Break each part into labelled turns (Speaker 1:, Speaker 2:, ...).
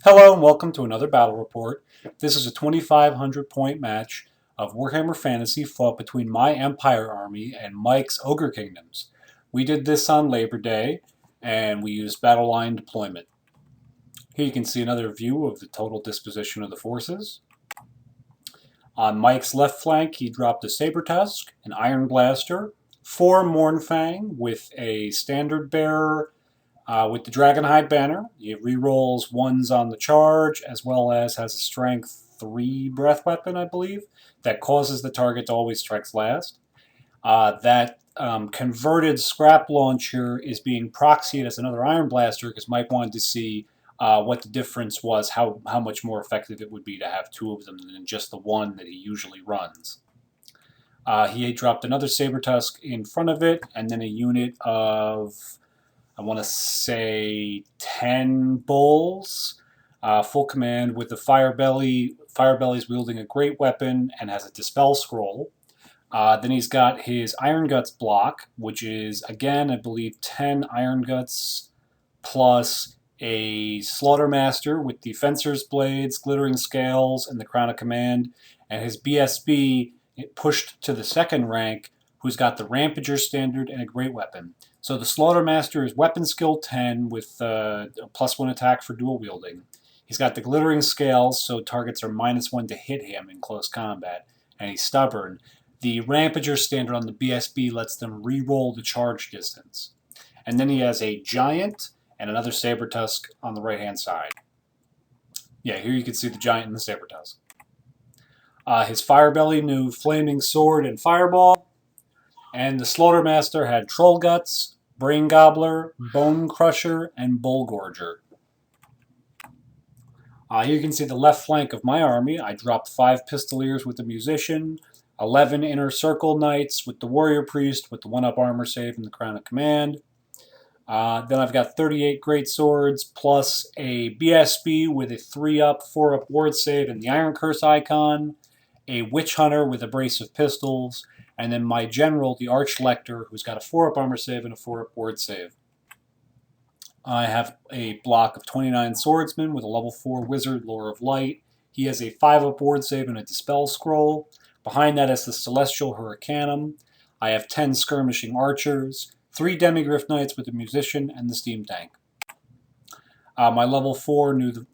Speaker 1: Hello and welcome to another battle report. This is a 2,500 point match of Warhammer Fantasy fought between my Empire army and Mike's Ogre Kingdoms. We did this on Labor Day and we used Battleline deployment. Here you can see another view of the total disposition of the forces. On Mike's left flank he dropped a Saber Tusk, an Iron Blaster, 4 Mournfang with a Standard Bearer with the Dragonhide banner. He rerolls 1s on the charge, as well as has a strength 3 breath weapon, I believe, that causes the target to always strike last. That converted scrap launcher is being proxied as another Iron Blaster because Mike wanted to see what the difference was, how much more effective it would be to have 2 of them than just the 1 that he usually runs. He dropped another Saber Tusk in front of it, and then a unit of, I want to say, 10 bulls, full command with the Firebelly. Firebelly's wielding a great weapon and has a Dispel Scroll. Then he's got his Iron Guts block, which is, again, I believe 10 Iron Guts plus a Slaughtermaster with the Fencer's Blades, Glittering Scales, and the Crown of Command. And his BSB pushed to the second rank, who's got the Rampager Standard and a great weapon. So the Slaughtermaster is weapon skill 10 with a +1 attack for dual wielding. He's got the Glittering Scales, so targets are -1 to hit him in close combat, and he's stubborn. The Rampager Standard on the BSB lets them re-roll the charge distance. And then he has a Giant and another Saber Tusk on the right-hand side. Yeah, here you can see the Giant and the Saber Tusk. His Firebelly knew Flaming Sword and Fireball. And the Slaughtermaster had Troll Guts, Brain Gobbler, Bone Crusher, and Bull Gorger. Here you can see the left flank of my army. I dropped 5 Pistoliers with the Musician, 11 Inner Circle Knights with the Warrior Priest with the 1-up armor save and the Crown of Command. Then I've got 38 Great Swords plus a BSB with a 3-up, 4-up ward save and the Iron Curse icon, a Witch Hunter with a brace of pistols, and then my general, the Archlector, who's got a 4-up armor save and a 4-up ward save. I have a block of 29 Swordsmen with a level 4 Wizard, Lore of Light. He has a 5-up ward save and a Dispel Scroll. Behind that is the Celestial Hurricanum. I have 10 Skirmishing Archers, 3 Demigryph Knights with the Musician, and the Steam Tank. My level 4 knew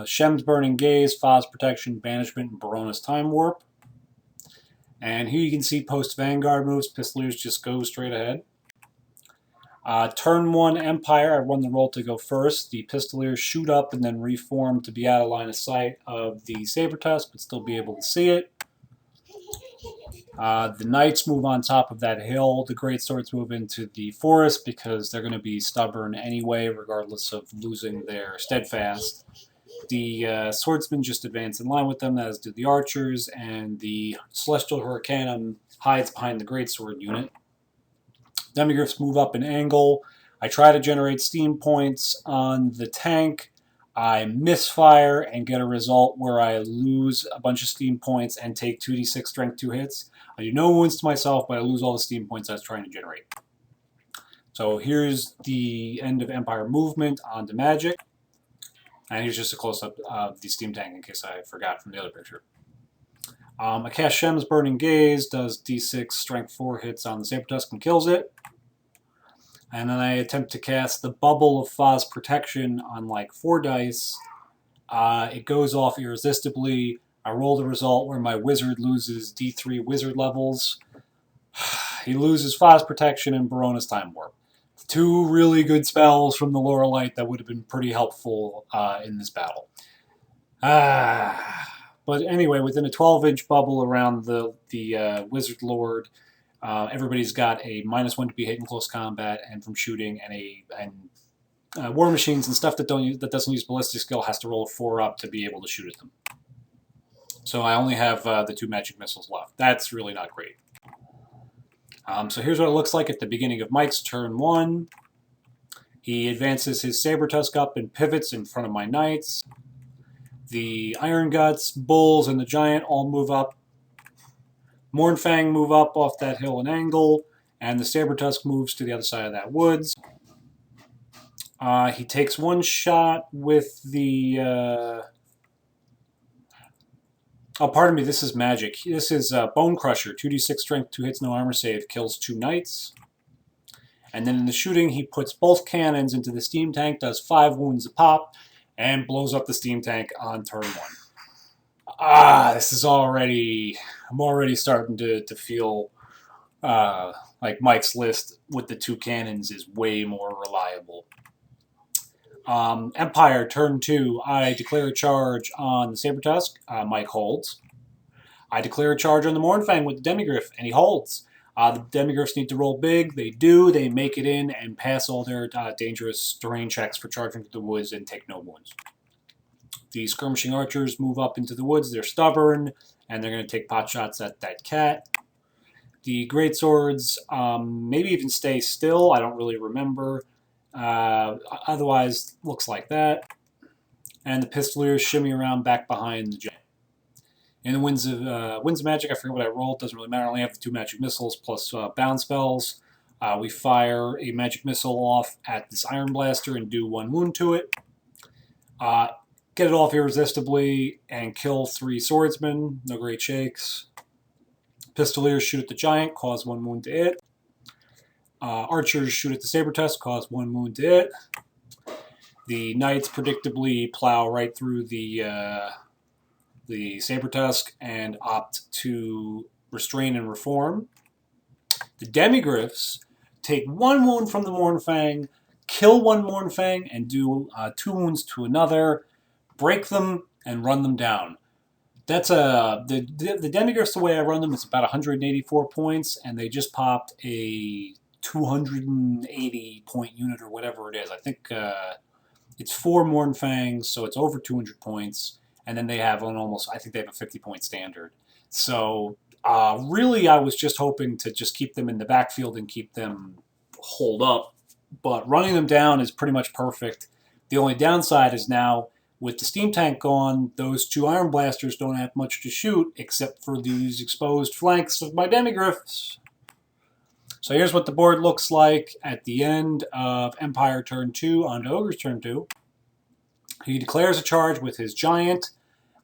Speaker 1: Shem's Burning Gaze, Foz Protection, Banishment, and Barona's Time Warp. And here you can see post-Vanguard moves. Pistoliers just go straight ahead. Turn 1 Empire, I run the roll to go first. The Pistoliers shoot up and then reform to be out of line of sight of the Saber Tusk, but still be able to see it. The Knights move on top of that hill. The Great Swords move into the forest because they're going to be stubborn anyway, regardless of losing their Steadfast. The Swordsmen just advance in line with them, as do the Archers, and the Celestial Hurricanum hides behind the Greatsword unit. Demigryphs move up an angle. I try to generate steam points on the tank. I misfire and get a result where I lose a bunch of steam points and take 2d6 strength 2 hits. I do no wounds to myself, but I lose all the steam points I was trying to generate. So here's the end of Empire movement on to Magic. And here's just a close-up of the Steam Tank in case I forgot from the other picture. I cast Shem's Burning Gaze, does d6 strength 4 hits on the Saber Tusk and kills it. And then I attempt to cast the Bubble of Foz Protection on like 4 dice. It goes off irresistibly. I roll the result where my wizard loses d3 wizard levels. He loses Foz Protection and Barona's Time Warp. 2 really good spells from the Lore of Light that would have been pretty helpful in this battle. But anyway, within a 12-inch bubble around the Wizard Lord, everybody's got a -1 to be hit in close combat and from shooting, and War Machines and stuff that doesn't use ballistic skill has to roll a 4-up to be able to shoot at them. So I only have the 2 magic missiles left. That's really not great. So here's what it looks like at the beginning of Mike's turn 1. He advances his Saber Tusk up and pivots in front of my Knights. The Iron Guts, Bulls, and the Giant all move up. Mournfang move up off that hill and angle, and the Saber Tusk moves to the other side of that woods. He takes one shot with the... Oh, pardon me, this is magic. This is Bone Crusher. 2d6 strength, 2 hits, no armor save. Kills 2 knights. And then in the shooting, he puts both cannons into the steam tank, does 5 wounds a pop, and blows up the steam tank on turn 1. This is already... I'm already starting to feel like Mike's list with the 2 cannons is way more reliable. Empire, turn 2. I declare a charge on the Sabertusk. Mike holds. I declare a charge on the Mournfang with the Demigryph, and he holds. The Demigryphs need to roll big. They do. They make it in and pass all their dangerous terrain checks for charging through the woods and take no wounds. The skirmishing archers move up into the woods. They're stubborn, and they're going to take pot shots at that cat. The greatswords maybe even stay still. I don't really remember. Otherwise, looks like that. And the pistoliers shimmy around back behind the giant. In the Winds of Magic, I forget what I rolled. Doesn't really matter. I only have the 2 magic missiles plus bound spells. We fire a magic missile off at this Iron Blaster and do 1 wound to it. Get it off irresistibly and kill 3 swordsmen. No great shakes. Pistoliers shoot at the giant, cause 1 wound to it. Archers shoot at the Sabertusk, cause 1 wound to it. The knights predictably plow right through the Sabertusk and opt to restrain and reform. The Demigryphs take 1 wound from the Mournfang, kill 1 Mournfang, and do 2 wounds to another, break them, and run them down. That's the Demigryphs, the way I run them, is about 184 points, and they just popped a 280 point unit or whatever it is. I think it's 4 Mournfangs, so it's over 200 points. And then they have I think they have a 50 point standard. So really I was just hoping to just keep them in the backfield and keep them holed up. But running them down is pretty much perfect. The only downside is now, with the steam tank gone, those 2 Iron Blasters don't have much to shoot except for these exposed flanks of my Demigryphs. So here's what the board looks like at the end of Empire turn 2 on to Ogre's turn 2. He declares a charge with his giant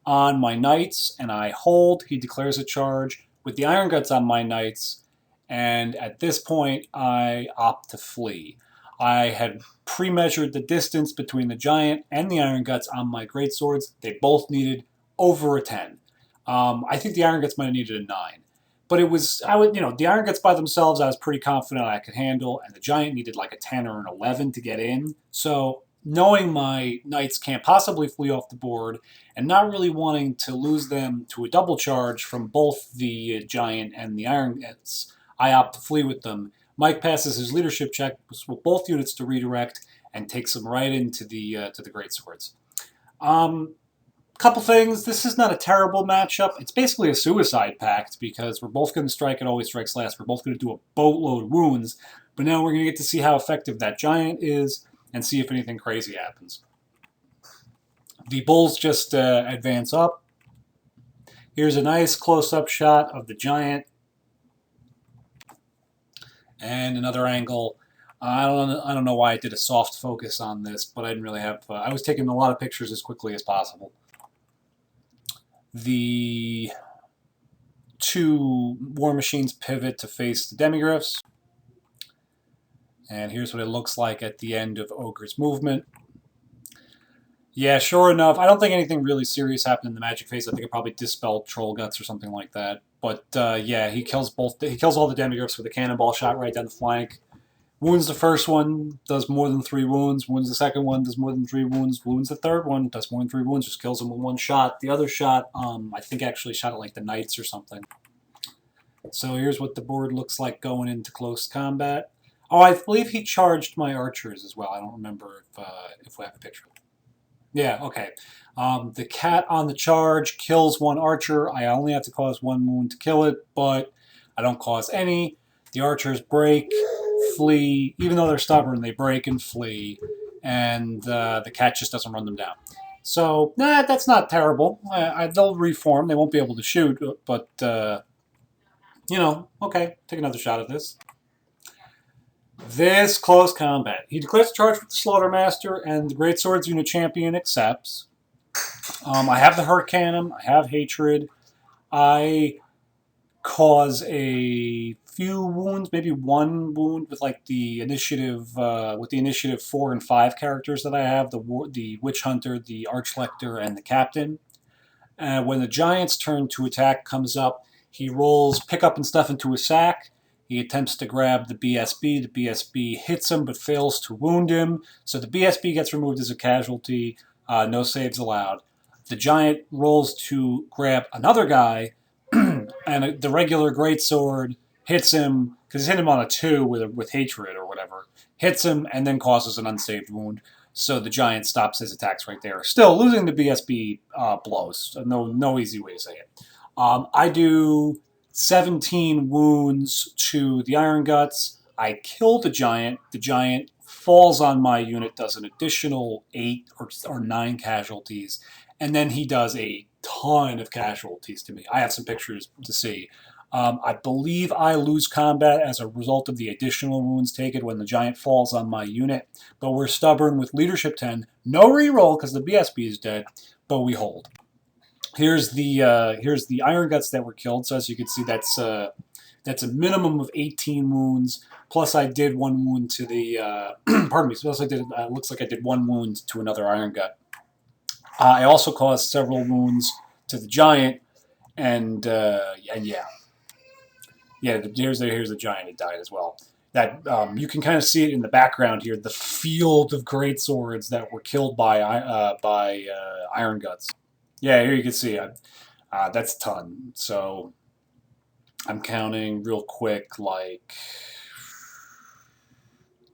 Speaker 1: on my knights, and I hold. He declares a charge with the Iron Guts on my knights, and at this point I opt to flee. I had pre-measured the distance between the giant and the Iron Guts on my greatswords. They both needed over a 10. I think the Iron Guts might have needed a 9. But it was, the Iron Guts by themselves I was pretty confident I could handle, and the giant needed like a 10 or an 11 to get in. So knowing my knights can't possibly flee off the board, and not really wanting to lose them to a double charge from both the giant and the Iron Guts, I opt to flee with them. Mike passes his leadership check with both units to redirect and takes them right into the greatswords. Couple things. This is not a terrible matchup. It's basically a suicide pact because we're both going to strike. It always strikes last. We're both going to do a boatload of wounds, but now we're going to get to see how effective that giant is and see if anything crazy happens. The bulls just advance up. Here's a nice close-up shot of the giant. And another angle. I don't know why I did a soft focus on this, but I didn't really have... I was taking a lot of pictures as quickly as possible. The 2 war machines pivot to face the Demigryphs. And here's what it looks like at the end of Ogre's movement. Yeah, sure enough, I don't think anything really serious happened in the magic phase. I think it probably dispelled Troll Guts or something like that. But yeah, he kills all the Demigryphs with a cannonball shot right down the flank. Wounds the first one, does more than 3 wounds. Wounds the second one, does more than 3 wounds. Wounds the third one, does more than 3 wounds. Just kills him with 1 shot. The other shot, I think actually shot at like the Knights or something. So here's what the board looks like going into close combat. Oh, I believe he charged my archers as well. I don't remember if we have a picture. Yeah, okay. The cat on the charge kills 1 archer. I only have to cause 1 wound to kill it, but I don't cause any. The archers break, flee. Even though they're stubborn, they break and flee, and the cat just doesn't run them down. So, nah, that's not terrible. They'll reform. They won't be able to shoot, but, okay, take another shot at this. This close combat. He declares a charge with the Slaughtermaster, and the Greatswords unit champion accepts. I have the Hurt Cannon. I have Hatred. I cause a few wounds, maybe one wound with like the initiative, with the initiative 4 and 5 characters that I have, the Witch Hunter, the Archlector, and the Captain. When the Giant's turn to attack comes up, he rolls pick up and stuff into a sack. He attempts to grab the BSB. The BSB hits him but fails to wound him. So the BSB gets removed as a casualty. No saves allowed. The Giant rolls to grab another guy, and the regular greatsword hits him, because he's hit him on a 2 with Hatred or whatever. Hits him and then causes an unsaved wound. So the Giant stops his attacks right there. Still losing the BSB blows. No easy way to say it. I do 17 wounds to the Iron Guts. I kill the Giant. The Giant falls on my unit, does an additional 8 or 9 casualties, and then he does a ton of casualties to me. I have some pictures to see. I believe I lose combat as a result of the additional wounds taken when the Giant falls on my unit, but we're stubborn with Leadership 10. No reroll because the BSB is dead, but we hold. Here's the Iron Guts that were killed. So as you can see, that's a minimum of 18 wounds. Plus, I did 1 wound to the pardon me. Plus, I did. Looks like I did 1 wound to another Iron Gut. I also caused several wounds to the Giant, and yeah. Here's the Giant that died as well. That you can kind of see it in the background here. The field of greatswords that were killed by Iron Guts. Yeah, here you can see that's a ton. So I'm counting real quick, like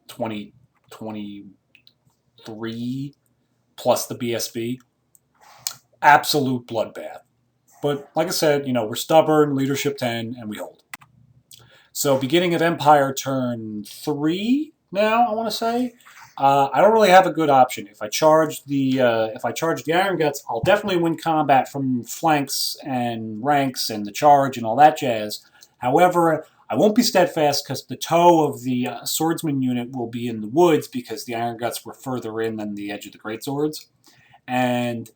Speaker 1: 20, 23 plus the BSB. Absolute bloodbath. But like I said, we're stubborn, Leadership 10, and we hold. So beginning of Empire turn 3 now, I want to say. I don't really have a good option. If I charge the Iron Guts, I'll definitely win combat from flanks and ranks and the charge and all that jazz. However, I won't be steadfast because the toe of the swordsman unit will be in the woods because the Iron Guts were further in than the edge of the greatswords. And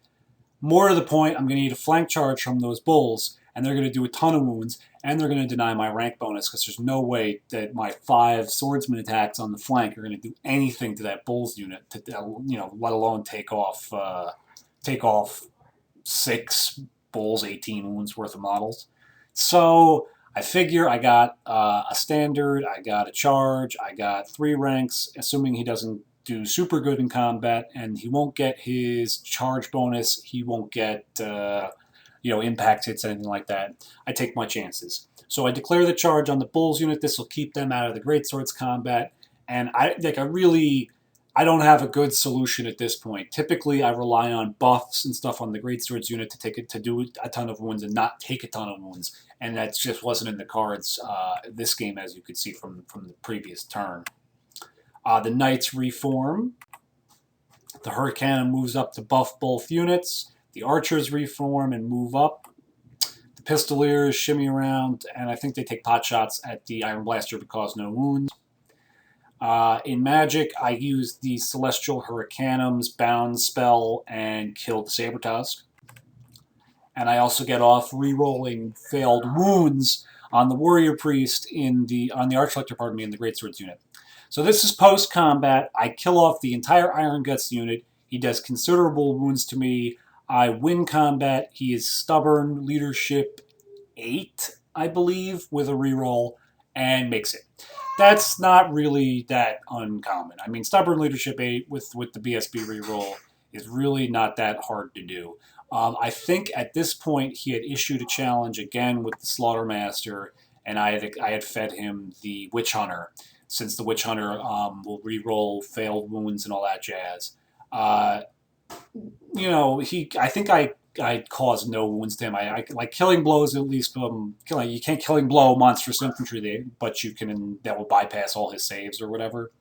Speaker 1: more to the point, I'm going to need a flank charge from those bulls, and they're going to do a ton of wounds, and they're going to deny my rank bonus because there's no way that my 5 swordsman attacks on the flank are going to do anything to that bull's unit, let alone take off 6 bulls, 18 wounds worth of models. So I figure I got a standard, I got a charge, I got 3 ranks, assuming he doesn't do super good in combat, and he won't get his charge bonus, he won't get impact hits, anything like that. I take my chances. So I declare the charge on the Bulls unit. This will keep them out of the Greatswords combat. And I don't have a good solution at this point. Typically, I rely on buffs and stuff on the Greatswords unit to do a ton of wounds and not take a ton of wounds. And that just wasn't in the cards this game, as you could see from the previous turn. The Knights reform. The Hurricane moves up to buff both units. The Archers reform and move up. The Pistoliers shimmy around, and I think they take pot shots at the Iron Blaster but cause no wounds. In Magic, I use the Celestial Hurricanum's Bound spell and kill the Sabertusk. And I also get off re-rolling failed wounds on the Warrior Priest on the Archlector, in the Greatswords unit. So this is post-combat. I kill off the entire Iron Guts unit. He does considerable wounds to me. I win combat. He is stubborn, Leadership 8, I believe, with a reroll, and makes it. That's not really that uncommon. I mean, stubborn Leadership 8 with the BSB reroll is really not that hard to do. I think at this point he had issued a challenge again with the Slaughtermaster, and I had fed him the Witch Hunter, since the Witch Hunter will reroll failed wounds and all that jazz. I think I caused no wounds to him. I like killing blows at least. You can't killing blow monstrous infantry, but that will bypass all his saves or whatever.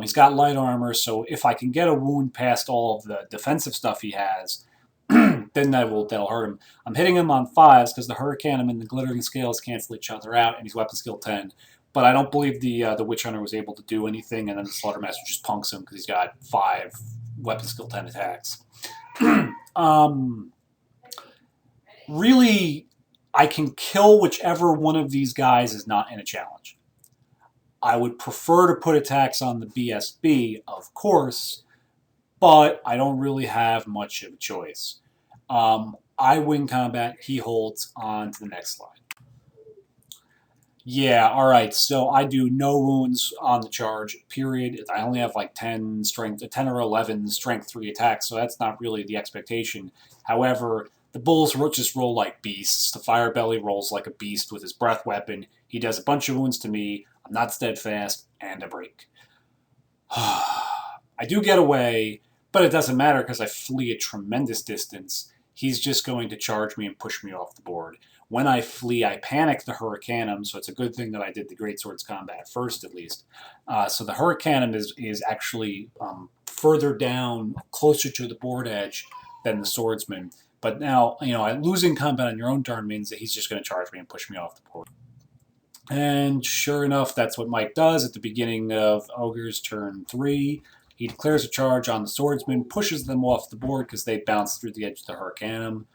Speaker 1: He's got light armor, so if I can get a wound past all of the defensive stuff he has, then that'll hurt him. I'm hitting him on 5s because the Hurricanum and the Glittering Scales cancel each other out, and he's weapon skill 10. But I don't believe the Witch Hunter was able to do anything, and then the Slaughtermaster just punks him because he's got 5 weapon skill 10 attacks. um, really, I can kill whichever one of these guys is not in a challenge. I would prefer to put attacks on the BSB, of course, but I don't really have much of a choice. I win combat, he holds. On to the next slide. Yeah, alright, so I do no wounds on the charge, period. I only have like 10 strength, 10 or 11 strength 3 attacks, so that's not really the expectation. However, the bulls just roll like beasts. The Firebelly rolls like a beast with his breath weapon. He does a bunch of wounds to me. I'm not steadfast, and a break. I do get away, but it doesn't matter because I flee a tremendous distance. He's just going to charge me and push me off the board. When I flee, I panic the Hurricanum, so it's a good thing that I did the Greatswords combat first, at least. So the Hurricanum is actually further down, closer to the board edge than the Swordsman. But now, losing combat on your own turn means that he's just going to charge me and push me off the board. And sure enough, that's what Mike does at the beginning of Ogre's turn 3. He declares a charge on the Swordsman, pushes them off the board because they bounce through the edge of the Hurricanum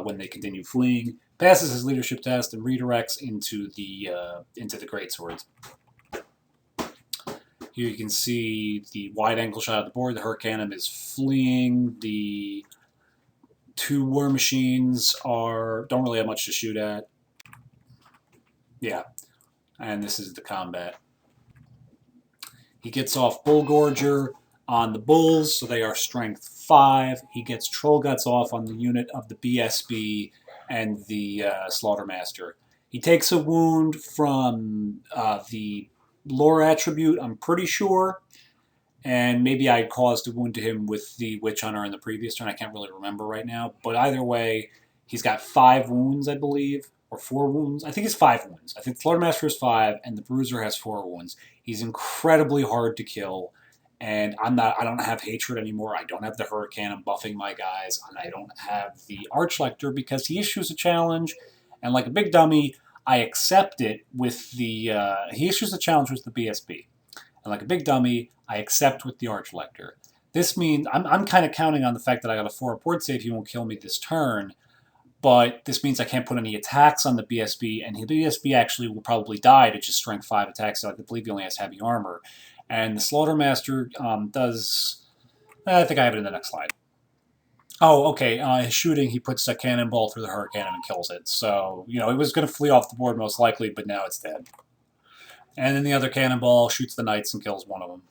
Speaker 1: when they continue fleeing, passes his leadership test, and redirects into the Greatswords. Here you can see the wide-angle shot of the board. The Hurricanum is fleeing. The 2 War Machines don't really have much to shoot at. Yeah, and this is the combat. He gets off Bullgorger on the Bulls, so they are strength 5. He gets Troll Guts off on the unit of the BSB and the Slaughtermaster. He takes a wound from the lore attribute, I'm pretty sure, and maybe I caused a wound to him with the Witch Hunter in the previous turn. I can't really remember right now, but either way, he's got 5 wounds, I believe. Or 4 wounds. I think it's 5 wounds. I think the Slaughtermaster has 5, and the Bruiser has 4 wounds. He's incredibly hard to kill, and I don't have Hatred anymore. I don't have the Hurricanum buffing my guys, and I don't have the Archlector because he issues a challenge, and like a big dummy, I accept it with the... he issues a challenge with the BSB, and like a big dummy, I accept with the Archlector. This means... I'm kind of counting on the fact that I got a 4 board save. He won't kill me this turn, but this means I can't put any attacks on the BSB, and the BSB actually will probably die to just strength 5 attacks, so I believe he only has heavy armor. And the Slaughtermaster does... I think I have it in the next slide. Oh, okay, his shooting, he puts a cannonball through the Hurricanum and kills it. So, it was going to flee off the board most likely, but now it's dead. And then the other cannonball shoots the Knights and kills one of them.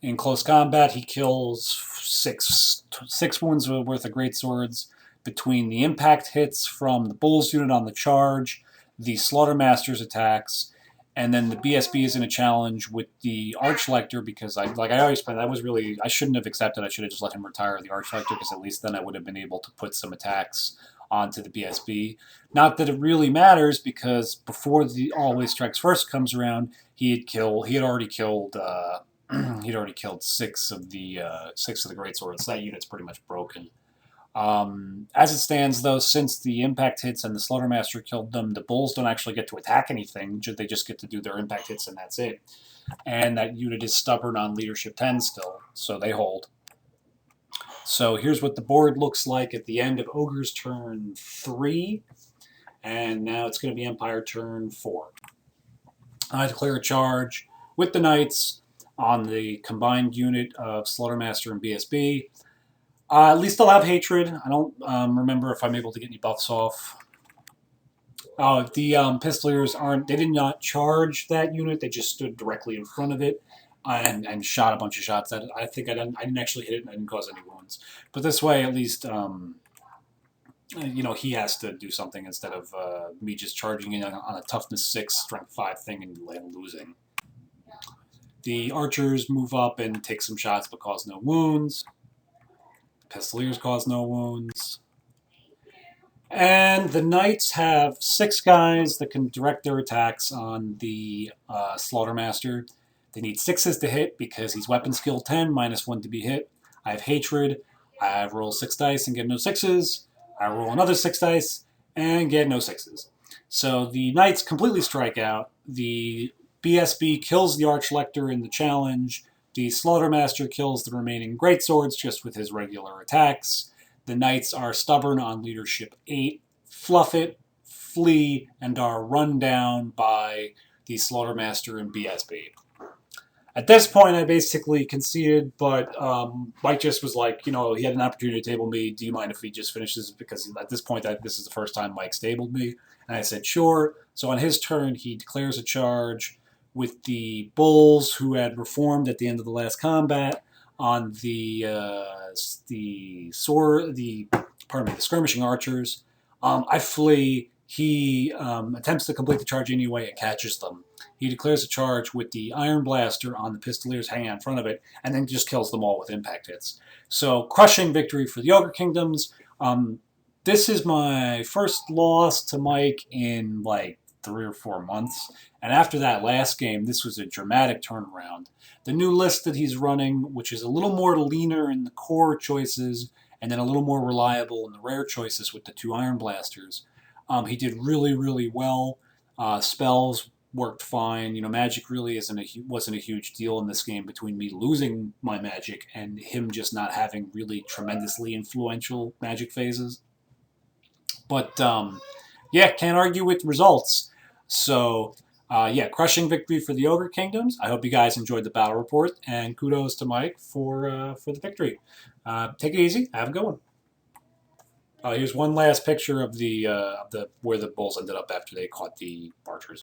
Speaker 1: In close combat, he kills 6 wounds worth of Greatswords, between the impact hits from the Bulls unit on the charge, the Slaughtermaster's attacks, and then the BSB is in a challenge with the Archlector because I always planned, I shouldn't have accepted. I should have just let him retire the Archlector because at least then I would have been able to put some attacks onto the BSB. Not that it really matters because before the Always Strikes First comes around, he had already killed 6 of the Greatswords. That unit's pretty much broken. As it stands, though, since the impact hits and the Slaughtermaster killed them, the Bulls don't actually get to attack anything. They just get to do their impact hits, and that's it. And that unit is stubborn on Leadership 10 still, so they hold. So here's what the board looks like at the end of Ogre's turn 3, and now it's going to be Empire turn 4. I declare a charge with the Knights on the combined unit of Slaughtermaster and BSB. At least I'll have Hatred. I don't remember if I'm able to get any buffs off. Oh, the Pistoliers they did not charge that unit. They just stood directly in front of it and shot a bunch of shots at it. I think I didn't actually hit it and I didn't cause any wounds. But this way, at least, he has to do something instead of me just charging in on a toughness 6, strength 5 thing and losing. The Archers move up and take some shots but cause no wounds. Pistoliers cause no wounds. And the Knights have 6 guys that can direct their attacks on the Slaughtermaster. They need 6s to hit because he's weapon skill 10, -1 to be hit. I have Hatred. I roll 6 dice and get no 6s. I roll another 6 dice and get no 6s. So the Knights completely strike out. the BSB kills the Archlector in the challenge. The Slaughtermaster kills the remaining Greatswords just with his regular attacks. The Knights are stubborn on Leadership 8, fluff it, flee, and are run down by the Slaughtermaster and BSB. At this point, I basically conceded, but Mike just was like, he had an opportunity to table me. Do you mind if he just finishes? Because at this point, this is the first time Mike stabled me. And I said, sure. So on his turn, he declares a charge with the Bulls, who had reformed at the end of the last combat, on the skirmishing archers. I flee. He attempts to complete the charge anyway and catches them. He declares a charge with the Iron Blaster on the Pistoliers hanging out in front of it, and then just kills them all with impact hits. So, crushing victory for the Ogre Kingdoms. This is my first loss to Mike in like 3 or 4 months. And after that last game, this was a dramatic turnaround. The new list that he's running, which is a little more leaner in the core choices, and then a little more reliable in the rare choices with the 2 Iron Blasters. He did really, really well. Spells worked fine. Magic really wasn't a huge deal in this game between me losing my magic and him just not having really tremendously influential magic phases. But yeah, can't argue with results. So yeah, crushing victory for the Ogre Kingdoms. I hope you guys enjoyed the battle report, and kudos to Mike for the victory. Take it easy. Have a good one. Here's one last picture of the where the Bulls ended up after they caught the archers.